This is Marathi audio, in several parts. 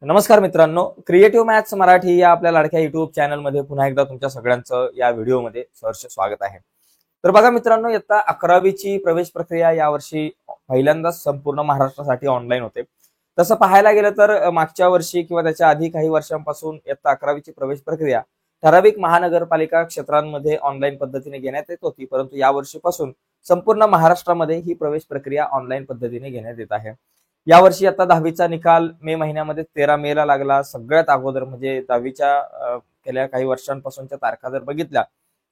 नमस्कार मित्रांनो, क्रिएटिव्ह मॅथ्स मराठी या आपल्या लाडक्या युट्यूब चॅनलमध्ये पुन्हा एकदा तुमच्या सगळ्यांचं या व्हिडिओमध्ये सहर्ष स्वागत आहे. तर बघा मित्रांनो, इयत्ता 11वीची प्रवेश प्रक्रिया यावर्षी पहिल्यांदाच संपूर्ण महाराष्ट्रासाठी ऑनलाईन होते. तसं पाहायला गेलं तर मागच्या वर्षी किंवा त्याच्या आधी काही वर्षांपासून इयत्ता 11वीची प्रवेश प्रक्रिया ठराविक महानगरपालिका क्षेत्रांमध्ये ऑनलाईन पद्धतीने घेण्यात येत होती, परंतु यावर्षीपासून संपूर्ण महाराष्ट्रामध्ये ही प्रवेश प्रक्रिया ऑनलाईन पद्धतीने घेण्यात येत आहे. यावर्षी आता 10वीचा निकाल मे महिन्यामध्ये 13 मेला लागला. सगळ्यात अगोदर म्हणजे 10वीच्या गेल्या काही वर्षांपासूनच्या तारखा जर बघितल्या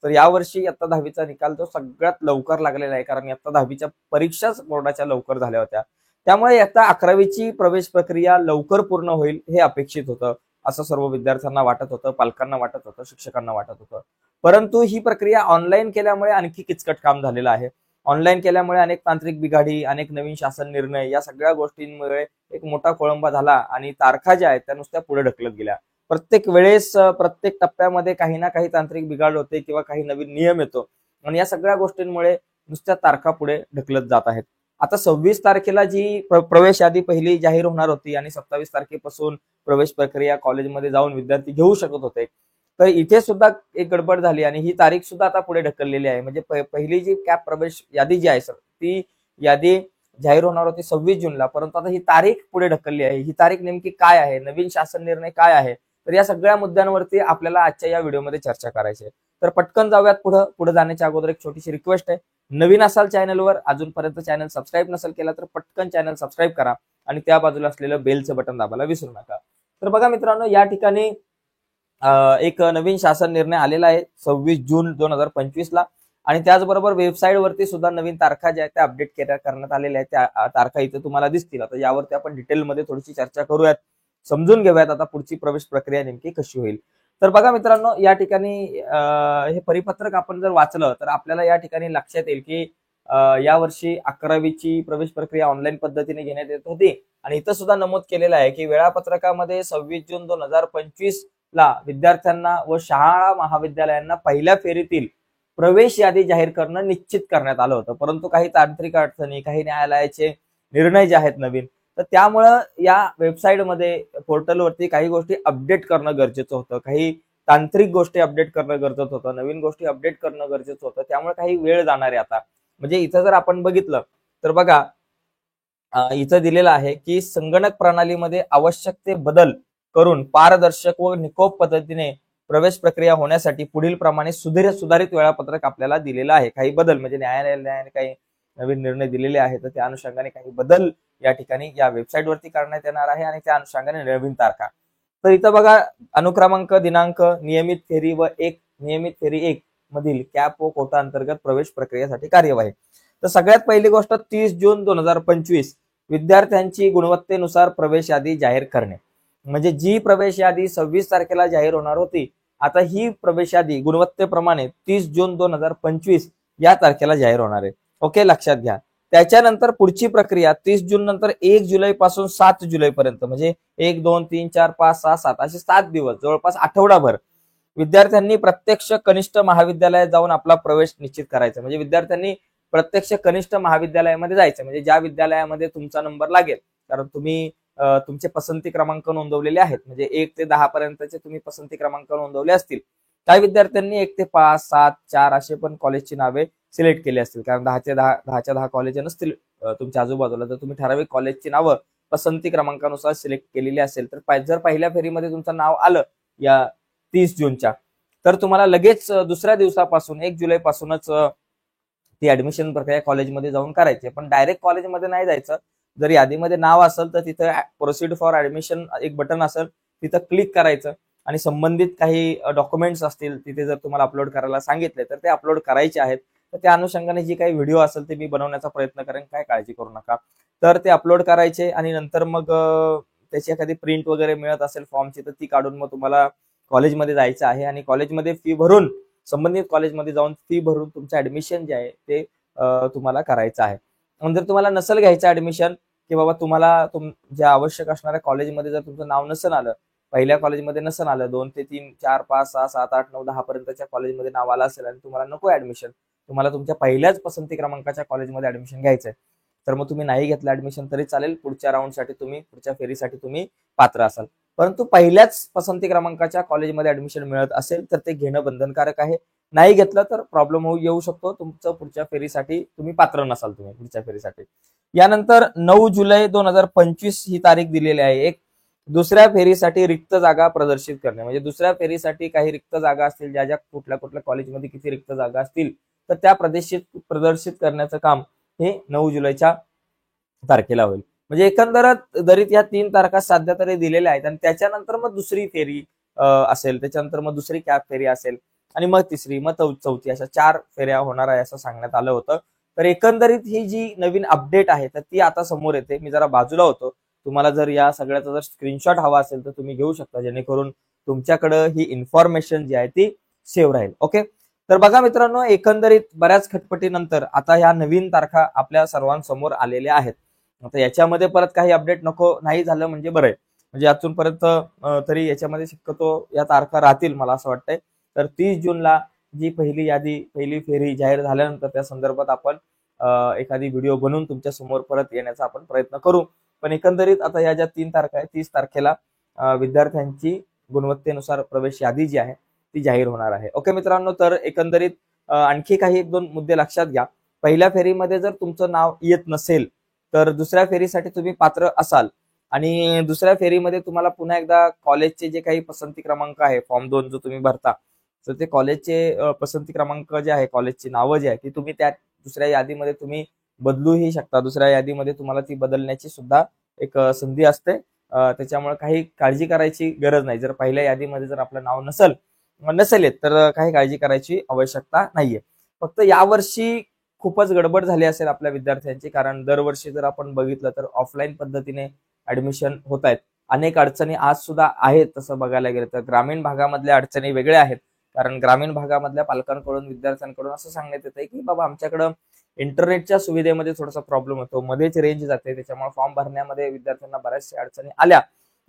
तर यावर्षी आता 10वीचा निकाल जो सगळ्यात लवकर लागलेला आहे, कारण आता 10वीच्या परीक्षाच बोर्डाच्या लवकर झाल्या होत्या. त्यामुळे आता 11वीची प्रवेश प्रक्रिया लवकर पूर्ण होईल हे अपेक्षित होतं, असं सर्व विद्यार्थ्यांना वाटत होतं, पालकांना वाटत होतं, शिक्षकांना वाटत होतं. परंतु ही प्रक्रिया ऑनलाईन केल्यामुळे आणखी किचकट काम झालेलं आहे. ऑनलाईन केल्यामुळे अनेक तांत्रिक बिघाडी, अनेक नवीन शासन निर्णय या सगळ्या गोष्टींमुळे एक मोठा खोळंबा झाला आणि तारखा ज्या आहेत त्या नुसत्या पुढे ढकलत गेल्या. प्रत्येक वेळेस प्रत्येक टप्प्यामध्ये काही ना काही तांत्रिक बिघाड होते किंवा काही नवीन नियम येतो आणि या सगळ्या गोष्टींमुळे नुसत्या तारखा पुढे ढकलत जात आहेत. आता 26 तारखेला जी प्रवेश यादी पहिली जाहीर होणार होती आणि 27 तारखेपासून प्रवेश प्रक्रिया कॉलेजमध्ये जाऊन विद्यार्थी घेऊ शकत होते, तर इथे सुद्धा एक गडबड झाली आणि ही तारीख सुद्धा आता पुढे ढकललेली आहे. म्हणजे पहिली जी कॅप प्रवेश यादी जी आहे सर, ती यादी जाहीर होणार होती 26 जूनला, परंतु आता ही तारीख पुढे ढकलली आहे. ही तारीख नेमकी काय आहे, नवीन शासन निर्णय काय आहे, तर या सगळ्या मुद्द्यांवरती आपल्याला आजच्या या व्हिडिओमध्ये चर्चा करायची आहे. तर पटकन जाऊयात पुढे जाण्याच्या अगोदर एक छोटीशी रिक्वेस्ट आहे. नवीन असाल चॅनलवर, अजूनपर्यंत चॅनल सबस्क्राईब नसेल केला तर पटकन चॅनल सबस्क्राईब करा आणि त्या बाजूला असलेलं बेलचं बटन दाबायला विसरू नका. तर बघा मित्रांनो, या ठिकाणी एक नवीन शासन निर्णय आलेला आहे 26 जून 2025ला आणि त्याचबरोबर वेबसाईटवरती सुद्धा नवीन तारखा ज्या आहेत त्या अपडेट करण्यात आलेल्या आहेत. त्या तारखा इथे तुम्हाला दिसतील. आता यावरती आपण डिटेलमध्ये थोडीशी चर्चा करूयात, समजून घेऊयात आता पुढची प्रवेश प्रक्रिया नेमकी कशी होईल. तर बघा मित्रांनो, या ठिकाणी हे परिपत्रक आपण जर वाचलं तर आपल्याला या ठिकाणी लक्षात येईल की यावर्षी 11वीची प्रवेश प्रक्रिया ऑनलाईन पद्धतीने घेण्यात येत होती आणि इथं सुद्धा नमूद केलेलं आहे की वेळापत्रकामध्ये 26 जून 2025 ला विद्यार्थ्यांना व शाळा महाविद्यालयांना पहिल्या फेरीतील प्रवेश यादी जाहीर करणं निश्चित करण्यात आलं होतं. परंतु काही तांत्रिक अडचणी, काही न्यायालयाचे निर्णय जे आहेत नवीन, तर त्यामुळं या वेबसाईटमध्ये पोर्टलवरती काही गोष्टी अपडेट करणं गरजेचं होतं, काही तांत्रिक गोष्टी अपडेट करणं गरजेचं होतं, नवीन गोष्टी अपडेट करणं गरजेचं होतं. त्यामुळे काही वेळ जाणार आहे आता. म्हणजे इथं जर आपण बघितलं तर बघा, इथं दिलेलं आहे की संगणक प्रणालीमध्ये आवश्यक ते बदल करून पारदर्शक व निकोप पद्धतीने प्रवेश प्रक्रिया होण्यासाठी पुढील प्रमाणे सुधारित वेळापत्रक आपल्याला दिलेलं आहे. काही बदल म्हणजे न्यायालयाने काही नवीन निर्णय दिलेले आहेत, तर त्या अनुषंगाने काही बदल या ठिकाणी या वेबसाईटवरती करण्यात येणार आहे आणि त्या अनुषंगाने नवीन तारखा. तर इथं बघा, अनुक्रमांक, दिनांक, नियमित फेरी व नियमित फेरी 1 मधील कॅप व कोटा अंतर्गत प्रवेश प्रक्रियेसाठी कार्यवाही. तर सगळ्यात पहिली गोष्ट 30 जून 2025 विद्यार्थ्यांची गुणवत्तेनुसार प्रवेश यादी जाहीर करणे. म्हणजे जी प्रवेश यादी 26 तारखेला जाहीर होणार होती, आता ही प्रवेश यादी गुणवत्तेप्रमाणे 30 जून 2025 या तारखेला जाहीर होणार आहे. ओके, लक्षात घ्या. त्याच्यानंतर पुढची प्रक्रिया 30 जून नंतर 1 जुलै पासून 7 जुलै पर्यंत, म्हणजे 1, 2, 3, 4, 5, 6, 7 असे 7 दिवस, जवळपास आठवडाभर विद्यार्थ्यांनी प्रत्यक्ष कनिष्ठ महाविद्यालयात जाऊन आपला प्रवेश निश्चित करायचा. म्हणजे विद्यार्थ्यांनी प्रत्यक्ष कनिष्ठ महाविद्यालयामध्ये जायचं, म्हणजे ज्या विद्यालयामध्ये तुमचा नंबर लागेल, कारण तुम्ही तुमचे पसंती क्रमांक नोंदवलेले आहेत, म्हणजे 1 ते 10 पर्यंतचे तुम्ही पसंती क्रमांक नोंदवले असतील. काही विद्यार्थ्यांनी 1 ते 5, 7, 4 असे पण कॉलेजची नावे सिलेक्ट केली असतील, कारण 10च्या 10 कॉलेज नसतील तुमच्या आजूबाजूला, तर तुम्ही ठराविक कॉलेजची नावं पसंती क्रमांकानुसार सिलेक्ट केलेली असेल. तर जर पहिल्या फेरीमध्ये तुमचं नाव आलं या 30 जूनच्या, तर तुम्हाला लगेच दुसऱ्या दिवसापासून 1 जुलैपासूनच ती ऍडमिशन प्रक्रिया कॉलेजमध्ये जाऊन करायची. पण डायरेक्ट कॉलेजमध्ये नाही जायचं. जर यादीमध्ये नाव असेल तर तिथं प्रोसीड फॉर ऍडमिशन एक बटन असेल, तिथं क्लिक करायचं आणि संबंधित काही डॉक्युमेंट्स असतील तिथे जर तुम्हाला अपलोड करायला सांगितले तर ते अपलोड करायचे आहेत. तर त्या अनुषंगाने जी काही व्हिडिओ असेल ते मी बनवण्याचा प्रयत्न करेन, काय काळजी करू नका. तर ते अपलोड करायचे आणि नंतर मग त्याची एखादी प्रिंट वगैरे मिळत असेल फॉर्मची, तर ती काढून मग तुम्हाला कॉलेजमध्ये जायचं आहे आणि कॉलेजमध्ये फी भरून, संबंधित कॉलेजमध्ये जाऊन फी भरून तुमचं ऍडमिशन जे आहे ते तुम्हाला करायचं आहे. जर तुम्हाला नसेल घ्यायचं ऍडमिशन, की बाबा तुम्हाला जे आवश्यक असणाऱ्या कॉलेजमध्ये जर तुमचं नाव नसेल आलं, पहिल्या कॉलेजमध्ये नसेल आलं, 2 ते 3, 4, 5, 6, 7, 8, 9, 10 पर्यंतच्या कॉलेजमध्ये नाव आलं असेल आणि तुम्हाला नको ऍडमिशन, तुम्हाला तुमच्या पहिल्याच पसंती क्रमांकाच्या कॉलेजमध्ये ऍडमिशन घ्यायचंय, तर मग तुम्ही नाही घेतलं ऍडमिशन तरी चालेल. पुढच्या राऊंडसाठी तुम्ही, पुढच्या फेरीसाठी तुम्ही पात्र असाल. परंतु पहिल्याच पसंती क्रमांकाच्या कॉलेजमध्ये ऍडमिशन मिळत असेल तर ते घेणं बंधनकारक आहे. नाही घेतलं तर प्रॉब्लेम येऊ शकतो, तुमचं पुढच्या फेरीसाठी तुम्ही पात्र नसाल तुम्ही पुढच्या फेरीसाठी. यानंतर 9 जुलै 2025 ही तारीख दिलेली आहे. एक दुसऱ्या फेरीसाठी रिक्त जागा प्रदर्शित करणे, म्हणजे दुसऱ्या फेरीसाठी काही रिक्त जागा असतील, ज्या ज्या कुठल्या कुठल्या कॉलेजमध्ये किती रिक्त जागा असतील तर त्या प्रदर्शित करण्याचं काम हे 9 जुलैच्या तारखेला होईल. म्हणजे एकंदरच जरी या 3 तारखा साध्या तरी दिलेल्या आहेत आणि त्याच्यानंतर मग दुसरी फेरी असेल, त्याच्यानंतर मग दुसरी कॅप फेरी असेल आणि मग तिसरी, मग चौथी, अशा 4 फेऱ्या होणार आहे असं सांगण्यात आलं होतं. तर एकंदरीत ही जी नवीन अपडेट आहे तर ती आता समोर येते. मी जरा बाजूला होतो, तुम्हाला जर या सगळ्याचा जर स्क्रीनशॉट हवा असेल तर तुम्ही घेऊ शकता, जेणेकरून तुमच्याकडे ही इन्फॉर्मेशन जी आहे ती सेव्ह राहील. ओके, तर बघा मित्रांनो, एकंदरीत बऱ्याच खटपटीनंतर आता ह्या नवीन तारखा आपल्या सर्वांसमोर आलेल्या आहेत. आता याच्यामध्ये परत काही अपडेट नाही झालं म्हणजे बरं आहे, म्हणजे अजून परत तरी याच्यामध्ये शक्यतो या तारखा राहतील मला असं वाटतंय. तर 30 जूनला जी पहिली फेरी जाहीर झाल्यानंतर त्या संदर्भात आपण एखादी व्हिडिओ बनवून तुमच्या समोर परत येण्याचा आपण प्रयत्न करू. पण एकंदरीत आता या ज्या 3 तारखा आहेत, 30 तारखेला विद्यार्थ्यांची गुणवत्तेनुसार प्रवेश यादी जी आहे ती जाहीर होणार आहे. ओके मित्रांनो, तर एकंदरीत आणखी काही 1-2 मुद्दे लक्षात घ्या. पहिल्या फेरीमध्ये जर तुमचं नाव येत नसेल तर दुसऱ्या फेरीसाठी तुम्ही पात्र असाल आणि दुसऱ्या फेरीमध्ये तुम्हाला पुन्हा एकदा कॉलेजचे जे काही पसंती क्रमांक आहे, फॉर्म 2 जो तुम्ही भरता, तर ते कॉलेजचे पसंती क्रमांक जे आहे, कॉलेजची नावं जी आहे ती तुम्ही त्या दुसऱ्या यादीमध्ये तुम्ही बदलूही शकता. दुसऱ्या यादीमध्ये तुम्हाला ती बदलण्याची सुद्धा एक संधी असते. त्याच्यामुळे काही काळजी करायची गरज नाही. जर पहिल्या यादीमध्ये जर आपलं नाव नसेल येत तर काही काळजी करायची आवश्यकता नाहीये. फक्त यावर्षी खूपच गडबड झाली असेल आपल्या विद्यार्थ्यांची, कारण दरवर्षी जर आपण बघितलं तर ऑफलाईन पद्धतीने ऍडमिशन होत आहेत. अनेक अडचणी आज सुद्धा आहेत. तसं बघायला गेलं तर ग्रामीण भागामधल्या अडचणी वेगळ्या आहेत, कारण ग्रामीण भागामधल्या पालकांकडून विद्यार्थ्यांकडून असं सांगण्यात येतंय की बाबा आमच्याकडं इंटरनेटच्या सुविधेमध्ये थोडासा प्रॉब्लेम होतो, मध्येच रेंज जाते, त्याच्यामुळे फॉर्म भरण्यामध्ये विद्यार्थ्यांना बऱ्याचशा अडचणी आल्या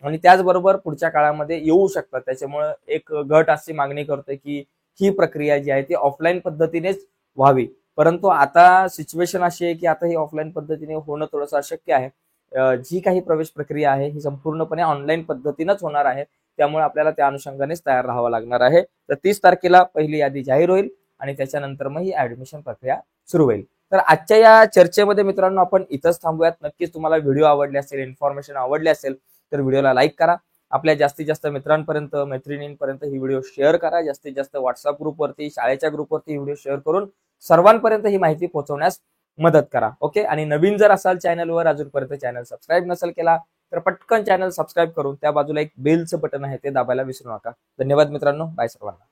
आणि त्याचबरोबर पुढच्या काळामध्ये येऊ शकतात. त्याच्यामुळे एक गट अशी मागणी करतोय की ही प्रक्रिया जी आहे ती ऑफलाईन पद्धतीनेच व्हावी. परंतु आता सिच्युएशन अशी आहे की आता ही ऑफलाईन पद्धतीने होणं थोडंसं अशक्य आहे. जी काही प्रवेश प्रक्रिया आहे ही संपूर्णपणे ऑनलाईन पद्धतीनंच होणार आहे. त्यामुळे आपल्याला त्या अनुषंगानेच तयार राहावं लागणार आहे. तर 30 तारखेला पहिली यादी जाहीर होईल आणि त्याच्यानंतर मग ही ऍडमिशन प्रक्रिया सुरू होईल. तर आजच्या या चर्चेमध्ये मित्रांनो आपण इथंच थांबूयात. नक्कीच तुम्हाला व्हिडिओ आवडले असेल, इन्फॉर्मेशन आवडली असेल तर व्हिडिओला लाईक करा. आपल्या जास्तीत जास्त मित्रांपर्यंत, मैत्रिणींपर्यंत ही व्हिडिओ शेअर करा. जास्तीत जास्त व्हॉट्सअप ग्रुपवरती, शाळेच्या ग्रुपवरती ही व्हिडिओ शेअर करून सर्वांपर्यंत ही माहिती पोहोचवण्यास मदत करा. ओके, आणि नवीन जर असाल चॅनलवर, अजूनपर्यंत चॅनल सबस्क्राईब नसेल केला तर पटकन चॅनल सबस्क्राईब करून त्या बाजूला एक बेलचं बटन आहे ते दाबायला विसरू नका. धन्यवाद मित्रांनो, बाय सर्वांना.